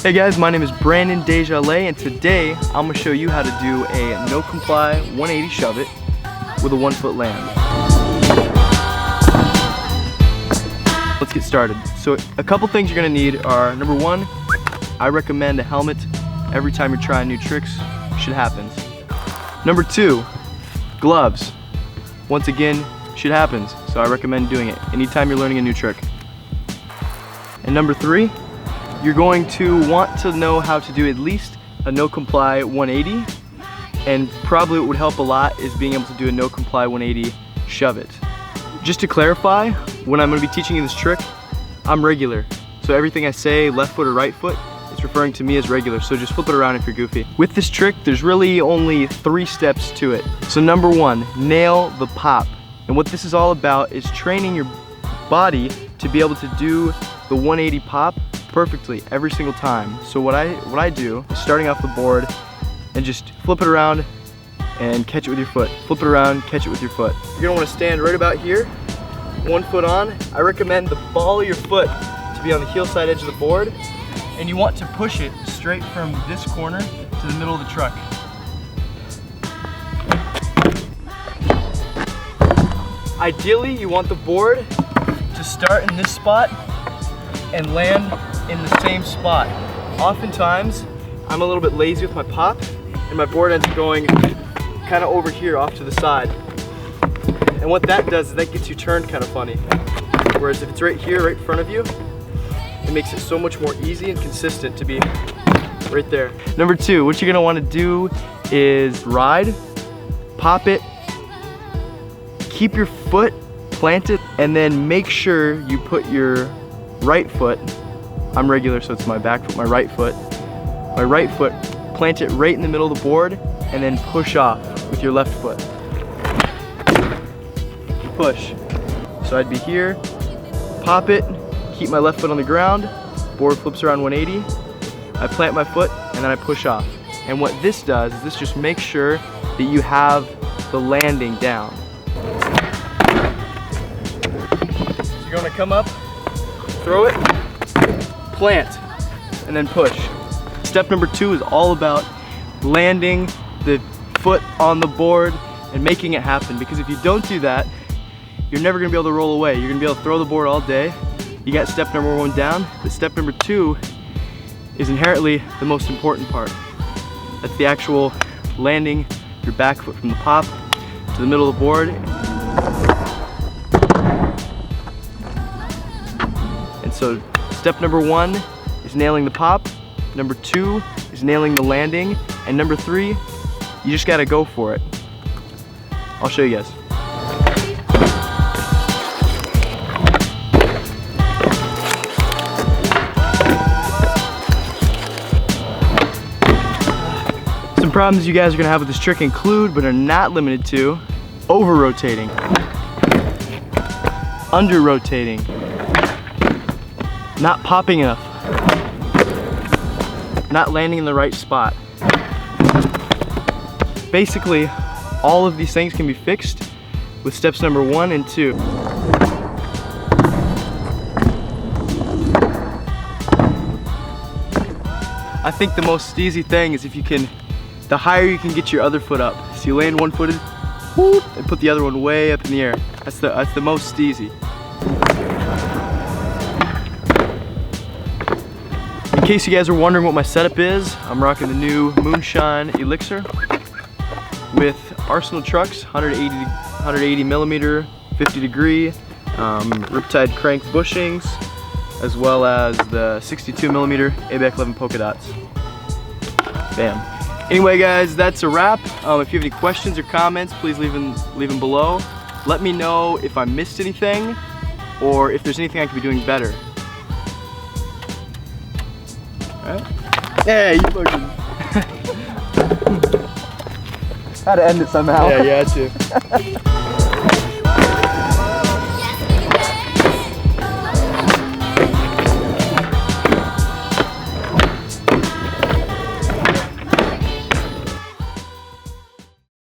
Hey guys, my name is Brandon DesJarlais, and today I'm going to show you how to do a no comply 180 shove it with a 1 foot land. Let's get started. So a couple things you're going to need are, number one, I recommend a helmet every time you're trying new tricks. Shit happens. Number two, gloves. Once again, shit happens, so I recommend doing it anytime you're learning a new trick. And number three, you're going to want to know how to do at least a no comply 180, and probably what would help a lot is being able to do a no comply 180 shove it. Just to clarify, when I'm going to be teaching you this trick, I'm regular. So everything I say, left foot or right foot, it's referring to me as regular, so just flip it around if you're goofy. With this trick, there's really only 3 steps to it. So number one, nail the pop. And what this is all about is training your body to be able to do the 180 pop perfectly every single time. So what I do is starting off the board and just flip it around and catch it with your foot. Flip it around, catch it with your foot. You're gonna wanna stand right about here, 1 foot on. I recommend the ball of your foot to be on the heel side edge of the board, and you want to push it straight from this corner to the middle of the truck. Ideally, you want the board to start in this spot and land in the same spot. Oftentimes, I'm a little bit lazy with my pop, and my board ends up going kind of over here off to the side. And what that does is that gets you turned kind of funny. Whereas if it's right here, right in front of you, it makes it so much more easy and consistent to be right there. Number two, what you're gonna wanna do is ride, pop it, keep your foot planted, and then make sure you put your right foot, I'm regular so it's my back foot, my right foot, plant it right in the middle of the board, and then push off with your left foot. Push. So I'd be here, pop it, keep my left foot on the ground, board flips around 180, I plant my foot, and then I push off. And what this does is this just makes sure that you have the landing down. So you're gonna come up, throw it, plant, and then push. Step number two is all about landing the foot on the board and making it happen, because if you don't do that, you're never gonna be able to roll away. You're gonna be able to throw the board all day. You got step number one down, but step number two is inherently the most important part. That's the actual landing your back foot from the pop to the middle of the board. And so step number one is nailing the pop, number two is nailing the landing, and number three, you just gotta go for it. I'll show you guys. Some problems you guys are gonna have with this trick include, but are not limited to, over-rotating, under-rotating, not popping enough, not landing in the right spot. Basically, all of these things can be fixed with steps number 1 and 2. I think the most easy thing is if you can, the higher you can get your other foot up. So you land one-footed, whoop, and put the other one way up in the air. That's the most easy. In case you guys are wondering what my setup is, I'm rocking the new Moonshine Elixir with Arsenal trucks, 180 millimeter, 50 degree, RipTide crank bushings, as well as the 62 millimeter Abec 11 polka dots. Bam. Anyway guys, that's a wrap. If you have any questions or comments, please leave them below. Let me know if I missed anything or if there's anything I could be doing better. Alright? Hey, you fucking... Had to end it somehow. Yeah, you had to.